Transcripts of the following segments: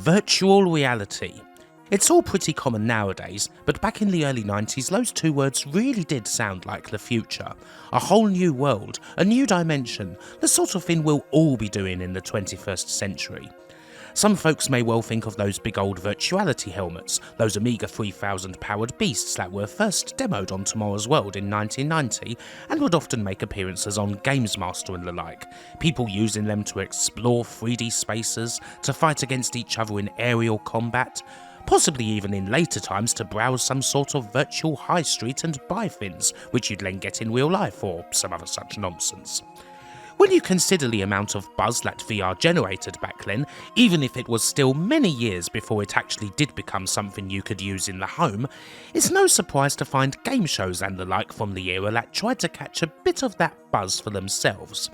Virtual reality. It's all pretty common nowadays, but back in the early 90s those two words really did sound like the future. A whole new world, a new dimension, the sort of thing we'll all be doing in the 21st century. Some folks may well think of those big old virtuality helmets, those Amiga 3000 powered beasts that were first demoed on Tomorrow's World in 1990 and would often make appearances on Games Master and the like, people using them to explore 3D spaces, to fight against each other in aerial combat, possibly even in later times to browse some sort of virtual high street and buy things, which you'd then get in real life or some other such nonsense. When you consider the amount of buzz that VR generated back then, even if it was still many years before it actually did become something you could use in the home, it's no surprise to find game shows and the like from the era that tried to catch a bit of that buzz for themselves.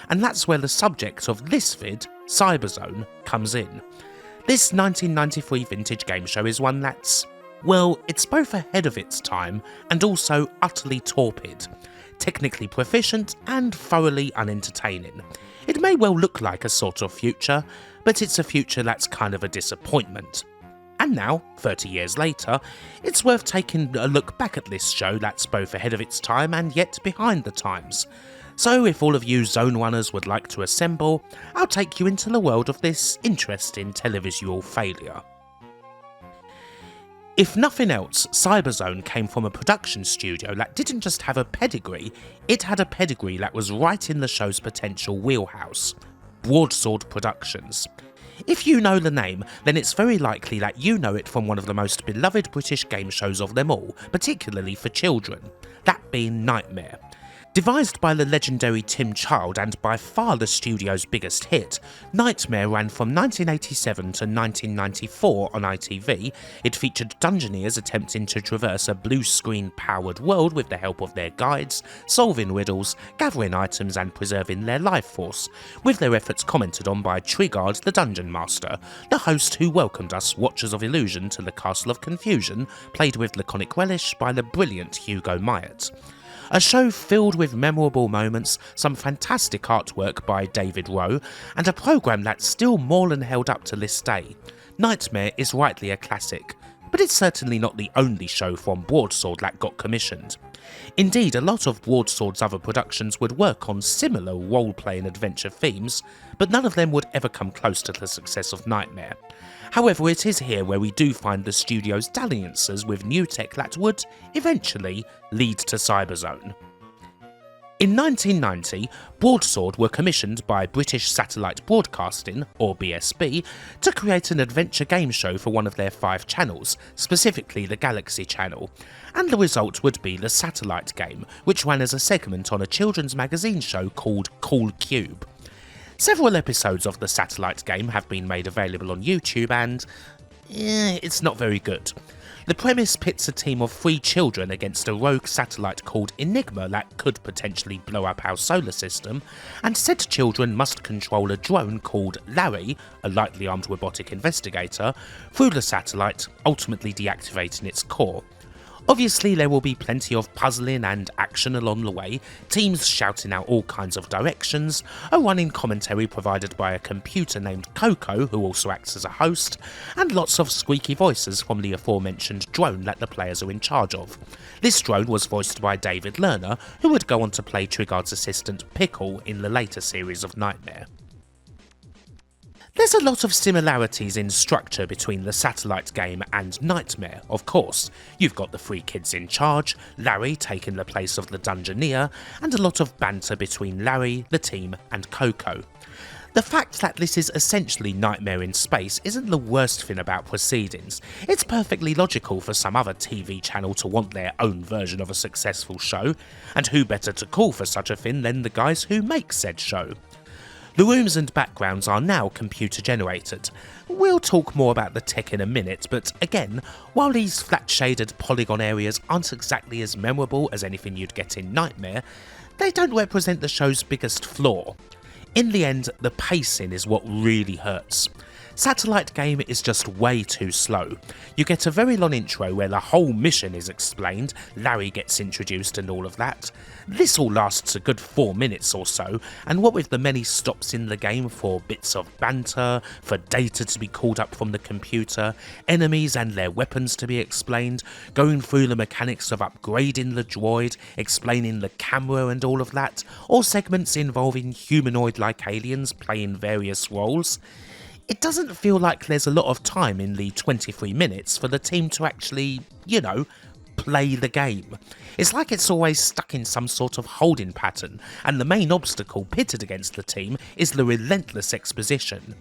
And that's where the subject of this vid, Cyberzone, comes in. This 1993 vintage game show is one that's, well, it's both ahead of its time and also utterly torpid. Technically proficient and thoroughly unentertaining. It may well look like a sort of future, but it's a future that's kind of a disappointment. And now, 30 years later, it's worth taking a look back at this show that's both ahead of its time and yet behind the times. So if all of you zone runners would like to assemble, I'll take you into the world of this interesting televisual failure. If nothing else, Cyberzone came from a production studio that didn't just have a pedigree, it had a pedigree that was right in the show's potential wheelhouse. Broadsword Productions. If you know the name, then it's very likely that you know it from one of the most beloved British game shows of them all, particularly for children, that being Knightmare. Devised by the legendary Tim Child and by far the studio's biggest hit, Knightmare ran from 1987 to 1994 on ITV. It featured Dungeoneers attempting to traverse a blue screen powered world with the help of their guides, solving riddles, gathering items and preserving their life force, with their efforts commented on by Trigard the Dungeon Master, the host who welcomed us Watchers of Illusion to the Castle of Confusion, played with laconic relish by the brilliant Hugo Myatt. A show filled with memorable moments, some fantastic artwork by David Rowe, and a programme that's still more than held up to this day. Knightmare is rightly a classic, but it's certainly not the only show from Broadsword that got commissioned. Indeed, a lot of Broadsword's other productions would work on similar role-playing adventure themes, but none of them would ever come close to the success of Knightmare. However, it is here where we do find the studio's dalliances with new tech that would, eventually, lead to Cyberzone. In 1990, Broadsword were commissioned by British Satellite Broadcasting, or BSB, to create an adventure game show for one of their 5 channels, specifically the Galaxy Channel, and the result would be the Satellite game, which ran as a segment on a children's magazine show called Cool Cube. Several episodes of the Satellite game have been made available on YouTube and it's not very good. The premise pits a team of 3 children against a rogue satellite called Enigma that could potentially blow up our solar system, and said children must control a drone called Larry, a lightly armed robotic investigator, through the satellite, ultimately deactivating its core. Obviously there will be plenty of puzzling and action along the way, teams shouting out all kinds of directions, a running commentary provided by a computer named Coco who also acts as a host, and lots of squeaky voices from the aforementioned drone that the players are in charge of. This drone was voiced by David Lerner, who would go on to play Trigard's assistant Pickle in the later series of Knightmare. There's a lot of similarities in structure between the Satellite game and Knightmare, of course. You've got the 3 kids in charge, Larry taking the place of the Dungeoneer, and a lot of banter between Larry, the team, and Coco. The fact that this is essentially Knightmare in space isn't the worst thing about proceedings. It's perfectly logical for some other TV channel to want their own version of a successful show, and who better to call for such a thing than the guys who make said show. The rooms and backgrounds are now computer generated. We'll talk more about the tech in a minute, but again, while these flat shaded polygon areas aren't exactly as memorable as anything you'd get in Knightmare, they don't represent the show's biggest flaw. In the end, the pacing is what really hurts. Satellite Game is just way too slow. You get a very long intro where the whole mission is explained, Larry gets introduced and all of that. This all lasts a good 4 minutes or so, and what with the many stops in the game for bits of banter, for data to be called up from the computer, enemies and their weapons to be explained, going through the mechanics of upgrading the droid, explaining the camera and all of that, or segments involving humanoid-like aliens playing various roles, it doesn't feel like there's a lot of time in the 23 minutes for the team to actually, play the game. It's like it's always stuck in some sort of holding pattern, and the main obstacle pitted against the team is the relentless exposition.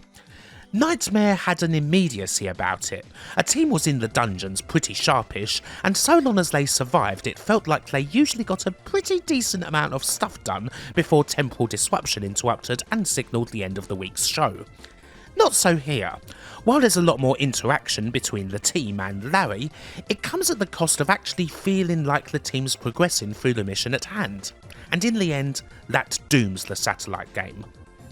Knightmare had an immediacy about it. A team was in the dungeons pretty sharpish, and so long as they survived it felt like they usually got a pretty decent amount of stuff done before temporal disruption interrupted and signalled the end of the week's show. Not so here. While there's a lot more interaction between the team and Larry, it comes at the cost of actually feeling like the team's progressing through the mission at hand. And in the end, that dooms the Satellite Game.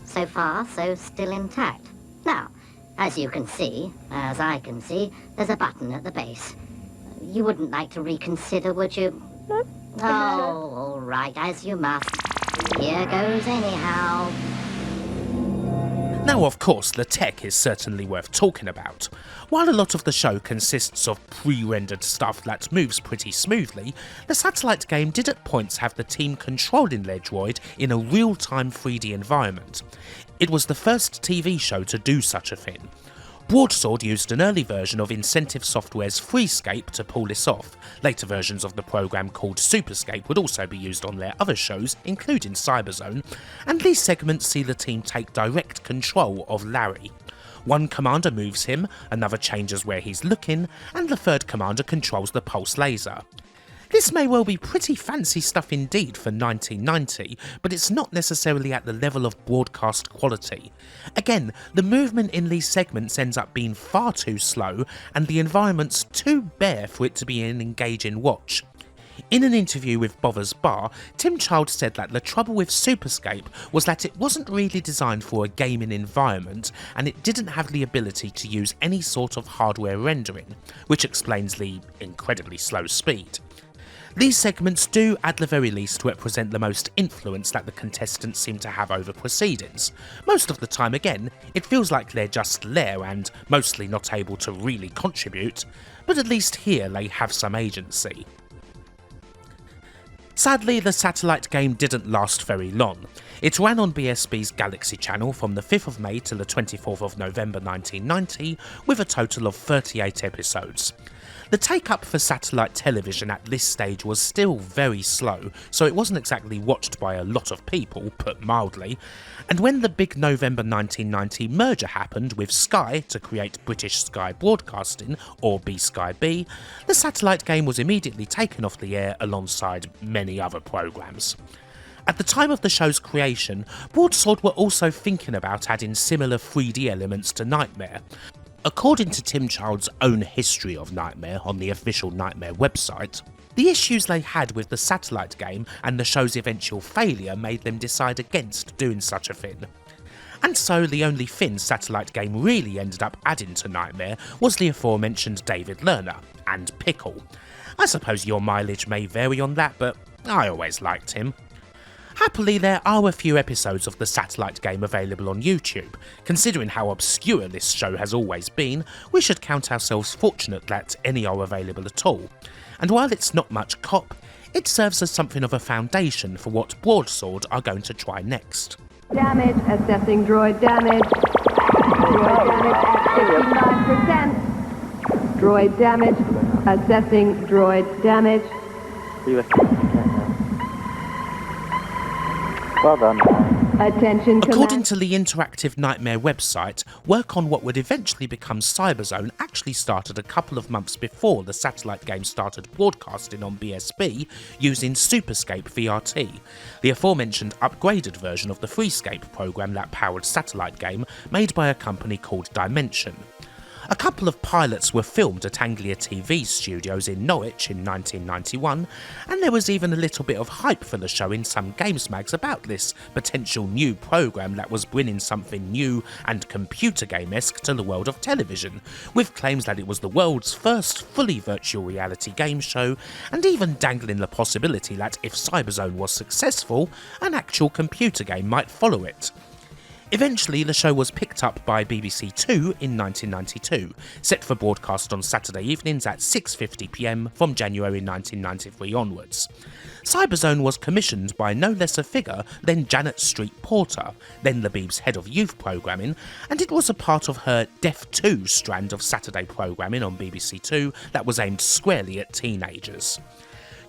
So far, so still intact. Now, as you can see, as I can see, there's a button at the base. You wouldn't like to reconsider, would you? No. Oh, all right, as you must. Here goes anyhow. Now, of course, the tech is certainly worth talking about. While a lot of the show consists of pre-rendered stuff that moves pretty smoothly, the Satellite Game did at points have the team controlling their droid in a real-time 3D environment. It was the first TV show to do such a thing. Broadsword used an early version of Incentive Software's Freescape to pull this off. Later versions of the program called Superscape would also be used on their other shows, including Cyberzone, and these segments see the team take direct control of Larry. One commander moves him, another changes where he's looking, and the third commander controls the pulse laser. This may well be pretty fancy stuff indeed for 1990, but it's not necessarily at the level of broadcast quality. Again, the movement in these segments ends up being far too slow, and the environment's too bare for it to be an engaging watch. In an interview with Bother's Bar, Tim Child said that the trouble with Superscape was that it wasn't really designed for a gaming environment, and it didn't have the ability to use any sort of hardware rendering, which explains the incredibly slow speed. These segments do, at the very least, represent the most influence that the contestants seem to have over proceedings. Most of the time, again, it feels like they're just there and mostly not able to really contribute, but at least here they have some agency. Sadly, the Satellite Game didn't last very long. It ran on BSB's Galaxy channel from the 5th of May to the 24th of November 1990, with a total of 38 episodes. The take-up for satellite television at this stage was still very slow, so it wasn't exactly watched by a lot of people, put mildly, and when the big November 1990 merger happened with Sky to create British Sky Broadcasting, or BSkyB, the Satellite Game was immediately taken off the air alongside many other programmes. At the time of the show's creation, Broadsword were also thinking about adding similar 3D elements to Knightmare. According to Tim Child's own history of Knightmare on the official Knightmare website, the issues they had with the Satellite Game and the show's eventual failure made them decide against doing such a thing. And so the only thing Satellite Game really ended up adding to Knightmare was the aforementioned David Lerner, and Pickle. I suppose your mileage may vary on that, but I always liked him. Happily, there are a few episodes of the Satellite Game available on YouTube. Considering how obscure this show has always been, we should count ourselves fortunate that any are available at all. And while it's not much cop, it serves as something of a foundation for what Broadsword are going to try next. Damage, assessing droid damage. Droid damage at 55%. Droid damage, assessing droid damage. Well done. Attention According to the interactive Knightmare website, work on what would eventually become Cyberzone actually started a couple of months before the Satellite Game started broadcasting on BSB using Superscape VRT, the aforementioned upgraded version of the Freescape program that powered Satellite Game made by a company called Dimension. A couple of pilots were filmed at Anglia TV Studios in Norwich in 1991, and there was even a little bit of hype for the show in some games mags about this potential new programme that was bringing something new and computer game-esque to the world of television, with claims that it was the world's first fully virtual reality game show, and even dangling the possibility that if Cyberzone was successful, an actual computer game might follow it. Eventually, the show was picked up by BBC Two in 1992, set for broadcast on Saturday evenings at 6:50 PM from January 1993 onwards. Cyberzone was commissioned by no less a figure than Janet Street Porter, then the Beeb's head of youth programming, and it was a part of her Def 2 strand of Saturday programming on BBC Two that was aimed squarely at teenagers.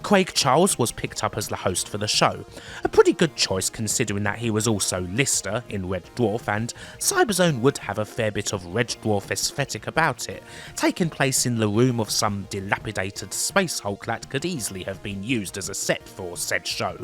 Craig Charles was picked up as the host for the show, a pretty good choice considering that he was also Lister in Red Dwarf, and Cyberzone would have a fair bit of Red Dwarf aesthetic about it, taking place in the room of some dilapidated space hulk that could easily have been used as a set for said show.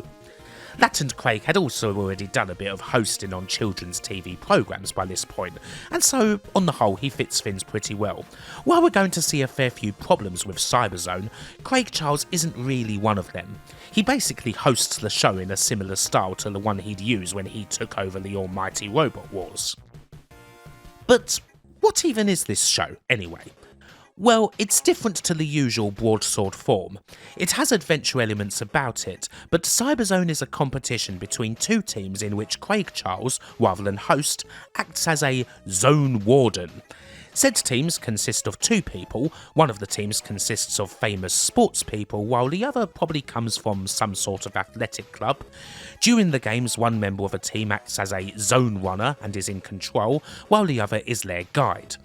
That and Craig had also already done a bit of hosting on children's TV programmes by this point, and so on the whole he fits things pretty well. While we're going to see a fair few problems with Cyberzone, Craig Charles isn't really one of them. He basically hosts the show in a similar style to the one he'd use when he took over the almighty Robot Wars. But what even is this show, anyway? Well, it's different to the usual Broadsword form. It has adventure elements about it, but Cyberzone is a competition between two teams in which Craig Charles, rather than host, acts as a zone warden. Said teams consist of two people, one of the teams consists of famous sports people, while the other probably comes from some sort of athletic club. During the games, one member of a team acts as a zone runner and is in control, while the other is their guide.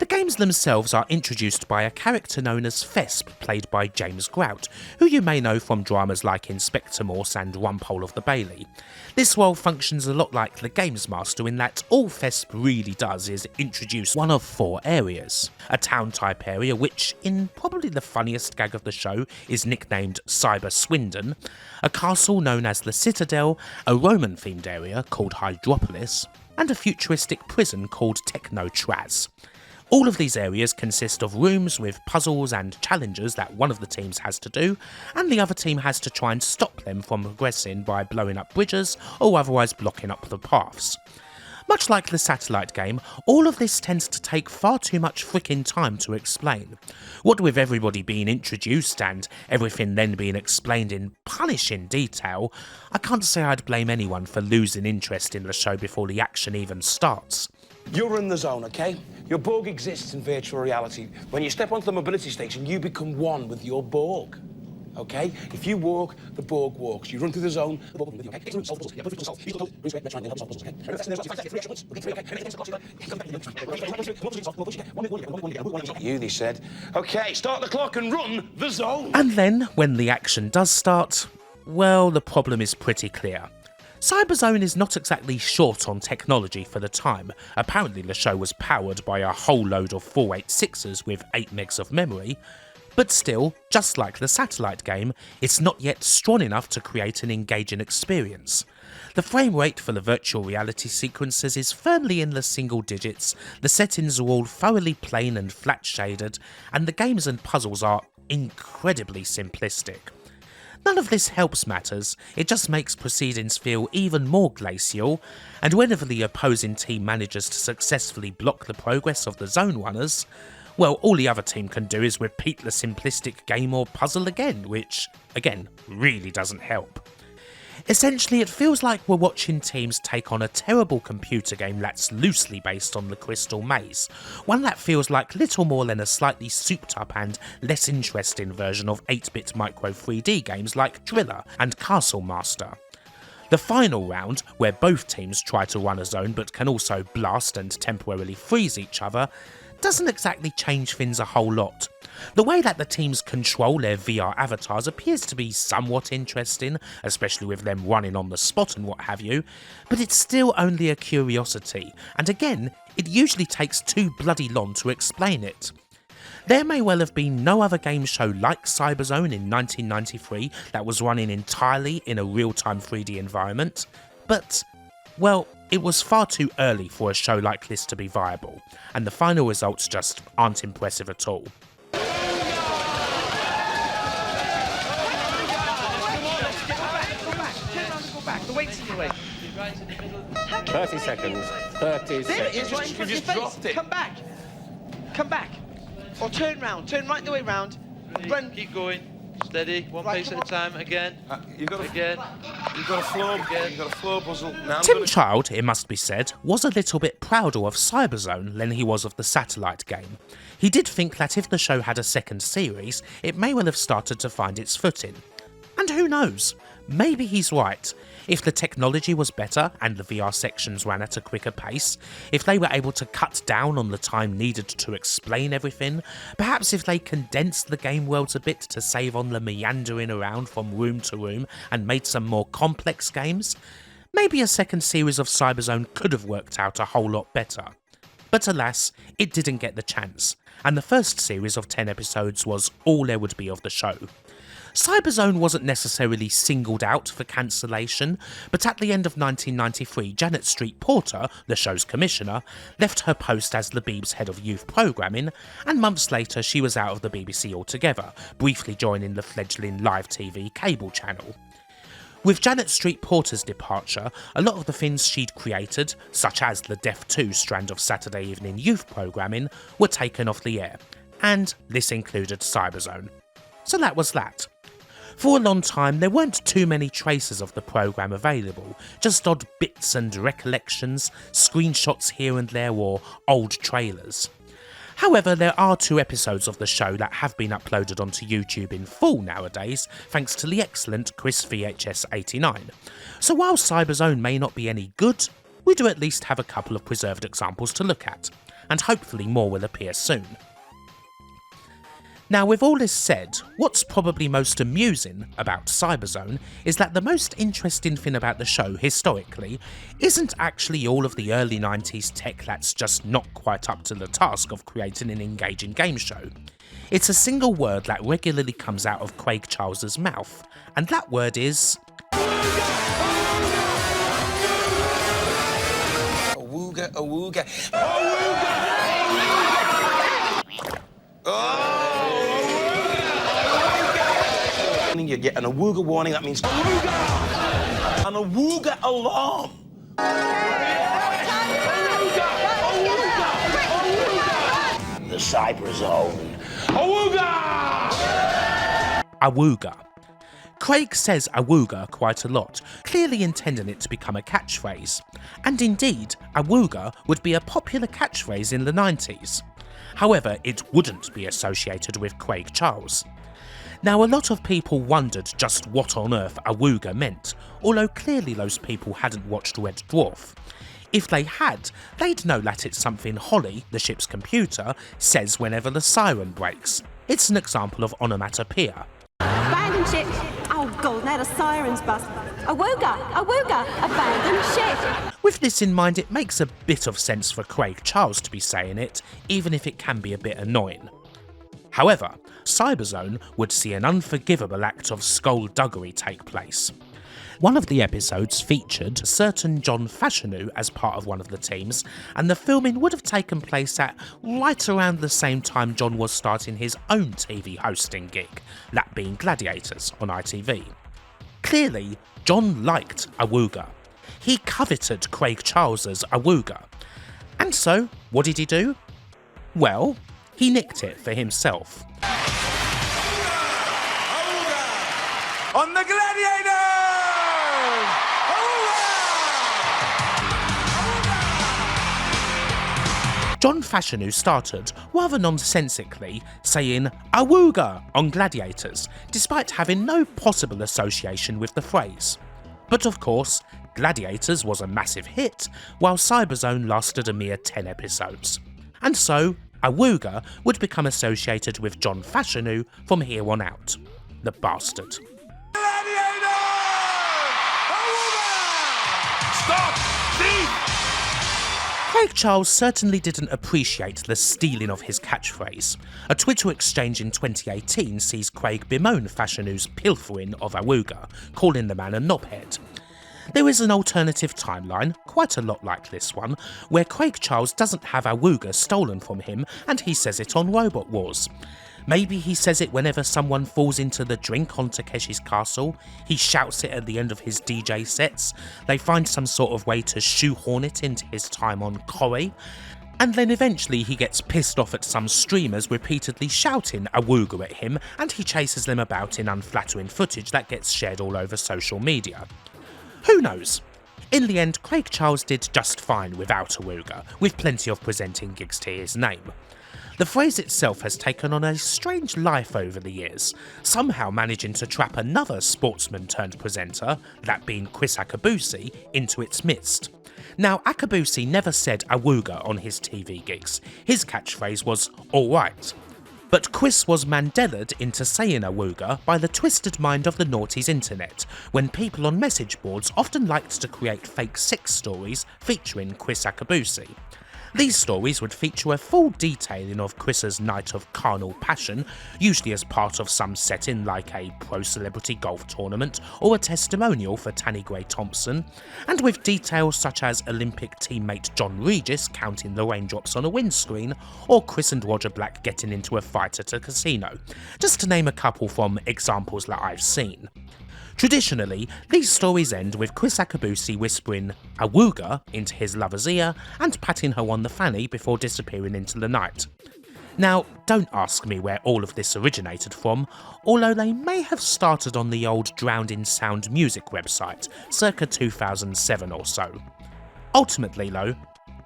The games themselves are introduced by a character known as Fesp, played by James Grout, who you may know from dramas like Inspector Morse and Rumpole of the Bailey. This role functions a lot like the Games Master in that all Fesp really does is introduce one of four areas. A town-type area which, in probably the funniest gag of the show, is nicknamed Cyber Swindle, a castle known as the Citadel, a Roman-themed area called Hydropolis, and a futuristic prison called Techno-Traz. All of these areas consist of rooms with puzzles and challenges that one of the teams has to do, and the other team has to try and stop them from progressing by blowing up bridges or otherwise blocking up the paths. Much like the satellite game, all of this tends to take far too much frickin' time to explain. What with everybody being introduced and everything then being explained in punishing detail, I can't say I'd blame anyone for losing interest in the show before the action even starts. You're in the zone, okay? Your Borg exists in virtual reality. When you step onto the mobility station, you become one with your Borg, okay? If you walk, the Borg walks. You run through the zone, the Borg will be with you, You, they said. Okay, start the clock and run the zone. And then, when the action does start, well, the problem is pretty clear. Cyberzone is not exactly short on technology for the time. Apparently the show was powered by a whole load of 486s with 8 megs of memory, but still, just like the satellite game, it's not yet strong enough to create an engaging experience. The frame rate for the virtual reality sequences is firmly in the single digits, the settings are all thoroughly plain and flat shaded, and the games and puzzles are incredibly simplistic. None of this helps matters, it just makes proceedings feel even more glacial, and whenever the opposing team manages to successfully block the progress of the zone runners, well, all the other team can do is repeat the simplistic game or puzzle again, which, again, really doesn't help. Essentially, it feels like we're watching teams take on a terrible computer game that's loosely based on the Crystal Maze, one that feels like little more than a slightly souped up and less interesting version of 8-bit micro 3D games like Driller and Castle Master. The final round, where both teams try to run a zone but can also blast and temporarily freeze each other, doesn't exactly change things a whole lot. The way that the teams control their VR avatars appears to be somewhat interesting, especially with them running on the spot and what have you, but it's still only a curiosity, and again, it usually takes too bloody long to explain it. There may well have been no other game show like Cyberzone in 1993 that was running entirely in a real-time 3D environment, but, well, it was far too early for a show like this to be viable, and the final results just aren't impressive at all. The weight's in your way. 30 seconds. 30 There it is, seconds. right in front of your face. Come back. Come back. Or turn round. Turn right the way round. Run. Keep going. Steady. One Right, pace come at a time. Again. You've got Again. a floor. You've got a floor puzzle. Now Tim Child, it must be said, was a little bit prouder of Cyberzone than he was of the Satellite game. He did think that if the show had a second series, it may well have started to find its footing. And who knows? Maybe he's right. If the technology was better and the VR sections ran at a quicker pace, if they were able to cut down on the time needed to explain everything, perhaps if they condensed the game worlds a bit to save on the meandering around from room to room and made some more complex games, maybe a second series of Cyberzone could have worked out a whole lot better. But alas, it didn't get the chance, and the first series of 10 episodes was all there would be of the show. Cyberzone wasn't necessarily singled out for cancellation, but at the end of 1993, Janet Street Porter, the show's commissioner, left her post as the Beeb's head of youth programming, and months later she was out of the BBC altogether, briefly joining the fledgling live TV cable channel. With Janet Street Porter's departure, a lot of the things she'd created, such as the Def 2 strand of Saturday evening youth programming, were taken off the air, and this included Cyberzone. So that was that. For a long time, there weren't too many traces of the programme available, just odd bits and recollections, screenshots here and there, or old trailers. However, there are 2 episodes of the show that have been uploaded onto YouTube in full nowadays, thanks to the excellent Chris VHS89. So while Cyberzone may not be any good, we do at least have a couple of preserved examples to look at, and hopefully more will appear soon. Now, with all this said, what's probably most amusing about Cyberzone is that the most interesting thing about the show, historically, isn't actually all of the early 90s tech that's just not quite up to the task of creating an engaging game show. It's a single word that regularly comes out of Craig Charles's mouth, and that word is... Awooga, awooga. Awooga! Oh! You get an Awooga warning, that means Awooga! An Awooga alarm! The Cyberzone. Awooga! Awooga. Craig says Awooga quite a lot, clearly intending it to become a catchphrase. And indeed, Awooga would be a popular catchphrase in the 90s. However, it wouldn't be associated with Craig Charles. Now, a lot of people wondered just what on earth Awooga meant, although clearly those people hadn't watched Red Dwarf. If they had, they'd know that it's something Holly, the ship's computer, says whenever the siren breaks. It's an example of onomatopoeia. Abandoned ship. Oh god, now the sirens bust. Awooga, awooga, abandoned ship. With this in mind, it makes a bit of sense for Craig Charles to be saying it, even if it can be a bit annoying. However, Cyberzone would see an unforgivable act of skullduggery take place. One of the episodes featured a certain John Fashanu as part of one of the teams, and the filming would have taken place at right around the same time John was starting his own TV hosting gig, that being Gladiators on ITV. Clearly, John liked Awooga. He coveted Craig Charles's Awooga. And so, what did he do? Well, he nicked it for himself. Awooga! On the Gladiators! John Fashanu started, rather nonsensically, saying Awooga on Gladiators, despite having no possible association with the phrase. But of course, Gladiators was a massive hit, while Cyberzone lasted a mere 10 episodes. And so, Awooga would become associated with John Fashanu from here on out. The bastard. Gladiators! Awooga! Stop! Thief! Craig Charles certainly didn't appreciate the stealing of his catchphrase. A Twitter exchange in 2018 sees Craig bemoan Fashanu's pilfering of Awooga, calling the man a knobhead. There is an alternative timeline, quite a lot like this one, where Craig Charles doesn't have Awooga stolen from him and he says it on Robot Wars. Maybe he says it whenever someone falls into the drink on Takeshi's castle, he shouts it at the end of his DJ sets, they find some sort of way to shoehorn it into his time on Koi, and then eventually he gets pissed off at some streamers repeatedly shouting Awooga at him and he chases them about in unflattering footage that gets shared all over social media. Who knows? In the end, Craig Charles did just fine without Awooga, with plenty of presenting gigs to his name. The phrase itself has taken on a strange life over the years, somehow managing to trap another sportsman turned presenter, that being Chris Akabusi, into its midst. Now, Akabusi never said Awooga on his TV gigs, his catchphrase was alright. But Chris was Mandela'd into saying Awooga by the twisted mind of the noughties internet, when people on message boards often liked to create fake sex stories featuring Chris Akabusi. These stories would feature a full detailing of Chris's night of carnal passion, usually as part of some setting like a pro-celebrity golf tournament or a testimonial for Tanny Gray Thompson, and with details such as Olympic teammate John Regis counting the raindrops on a windscreen, or Chris and Roger Black getting into a fight at a casino, just to name a couple from examples that I've seen. Traditionally, these stories end with Chris Akabusi whispering Awooga into his lover's ear and patting her on the fanny before disappearing into the night. Now, don't ask me where all of this originated from, although they may have started on the old Drowned in Sound music website, circa 2007 or so. Ultimately though,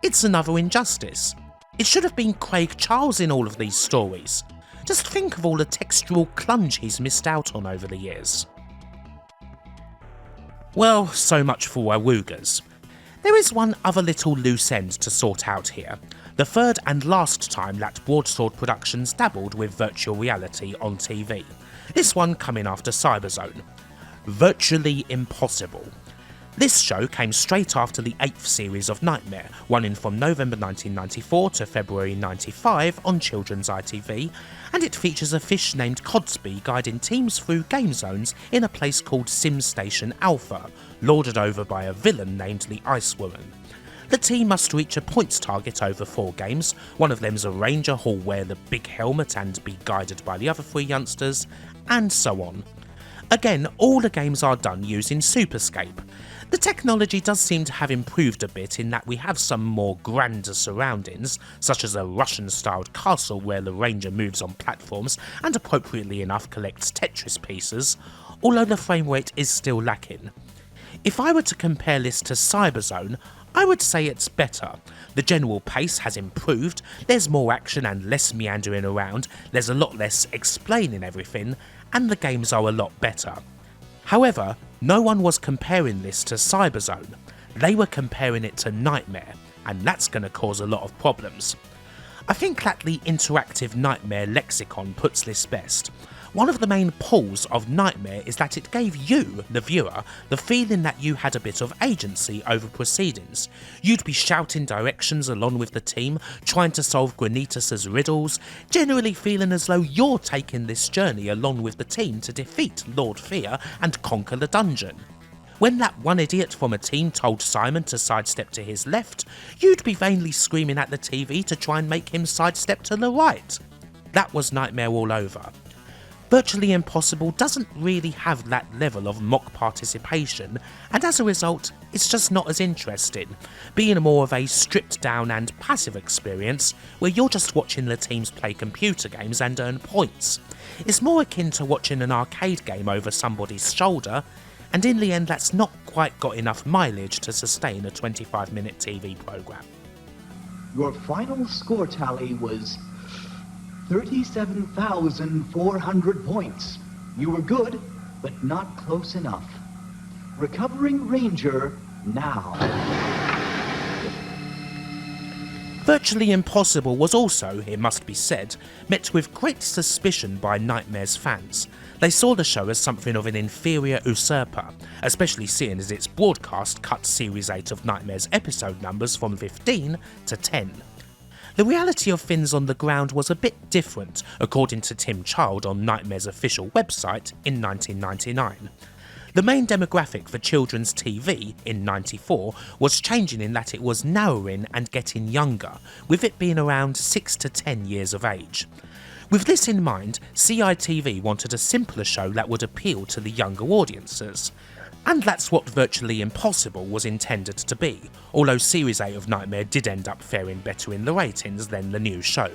it's another injustice. It should have been Craig Charles in all of these stories. Just think of all the textual clunge he's missed out on over the years. Well, so much for Awoogas. There is one other little loose end to sort out here, the third and last time that Broadsword Productions dabbled with virtual reality on TV, this one coming after Cyberzone. Virtually Impossible. This show came straight after the 8th series of Knightmare, running from November 1994 to February 95 on Children's ITV, and it features a fish named Codsby guiding teams through game zones in a place called Sim Station Alpha, lorded over by a villain named the Ice Woman. The team must reach a points target over 4 games, one of them's a ranger who'll wear the big helmet and be guided by the other 3 youngsters, and so on. Again, all the games are done using Superscape. The technology does seem to have improved a bit in that we have some more grander surroundings, such as a Russian-styled castle where the ranger moves on platforms and appropriately enough collects Tetris pieces, although the frame rate is still lacking. If I were to compare this to Cyberzone, I would say it's better. The general pace has improved, there's more action and less meandering around, there's a lot less explaining everything, and the games are a lot better. However, no one was comparing this to Cyberzone, they were comparing it to Knightmare, and that's going to cause a lot of problems. I think that the interactive Knightmare lexicon puts this best. One of the main pulls of Knightmare is that it gave you, the viewer, the feeling that you had a bit of agency over proceedings. You'd be shouting directions along with the team, trying to solve Granitus's riddles, generally feeling as though you're taking this journey along with the team to defeat Lord Fear and conquer the dungeon. When that one idiot from a team told Simon to sidestep to his left, you'd be vainly screaming at the TV to try and make him sidestep to the right. That was Knightmare all over. Virtually Impossible doesn't really have that level of mock participation, and as a result, it's just not as interesting, being more of a stripped down and passive experience where you're just watching the teams play computer games and earn points. It's more akin to watching an arcade game over somebody's shoulder, and in the end that's not quite got enough mileage to sustain a 25-minute TV programme. Your final score tally was 37,400 points. You were good, but not close enough. Recovering Ranger now. Virtually Impossible was also, it must be said, met with great suspicion by Knightmare's fans. They saw the show as something of an inferior usurper, especially seeing as its broadcast cut Series 8 of Knightmare's episode numbers from 15 to 10. The reality of things on the ground was a bit different, according to Tim Child on Knightmare's official website in 1999. The main demographic for children's TV in '94 was changing in that it was narrowing and getting younger, with it being around 6 to 10 years of age. With this in mind, CITV wanted a simpler show that would appeal to the younger audiences. And that's what Virtually Impossible was intended to be, although Series 8 of Knightmare did end up faring better in the ratings than the new show.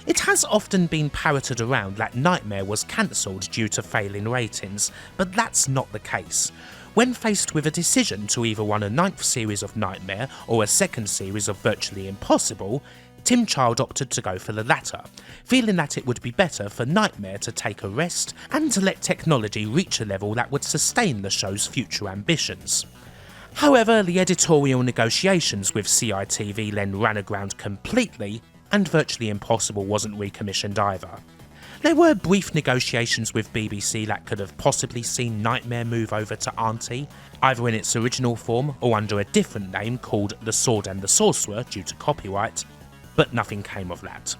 It has often been parroted around that Knightmare was cancelled due to failing ratings, but that's not the case. When faced with a decision to either run a 9th series of Knightmare or a 2nd series of Virtually Impossible, Tim Child opted to go for the latter, feeling that it would be better for Knightmare to take a rest and to let technology reach a level that would sustain the show's future ambitions. However, the editorial negotiations with CITV then ran aground completely, and Virtually Impossible wasn't recommissioned either. There were brief negotiations with BBC that could have possibly seen Knightmare move over to Auntie, either in its original form or under a different name called The Sword and the Sorcerer due to copyright, but nothing came of that.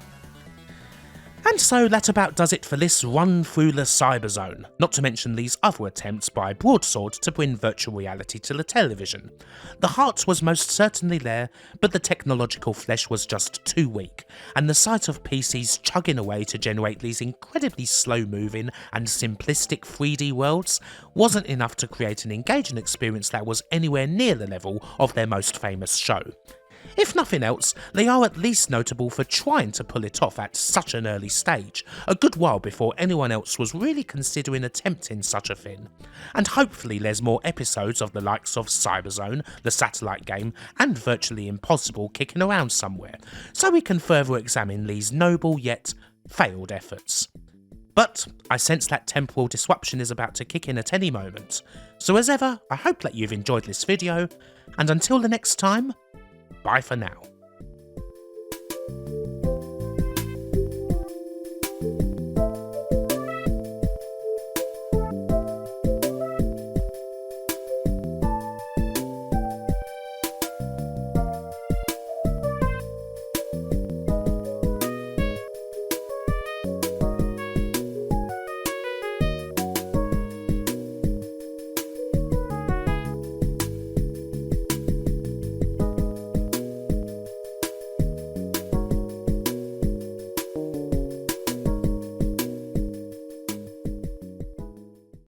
And so that about does it for this run through the Cyberzone, not to mention these other attempts by Broadsword to bring virtual reality to the television. The heart was most certainly there, but the technological flesh was just too weak, and the sight of PCs chugging away to generate these incredibly slow-moving and simplistic 3D worlds wasn't enough to create an engaging experience that was anywhere near the level of their most famous show. If nothing else, they are at least notable for trying to pull it off at such an early stage, a good while before anyone else was really considering attempting such a thing. And hopefully there's more episodes of the likes of Cyberzone, the satellite game, and Virtually Impossible kicking around somewhere, so we can further examine these noble yet failed efforts. But I sense that temporal disruption is about to kick in at any moment, so as ever, I hope that you've enjoyed this video, and until the next time, bye for now.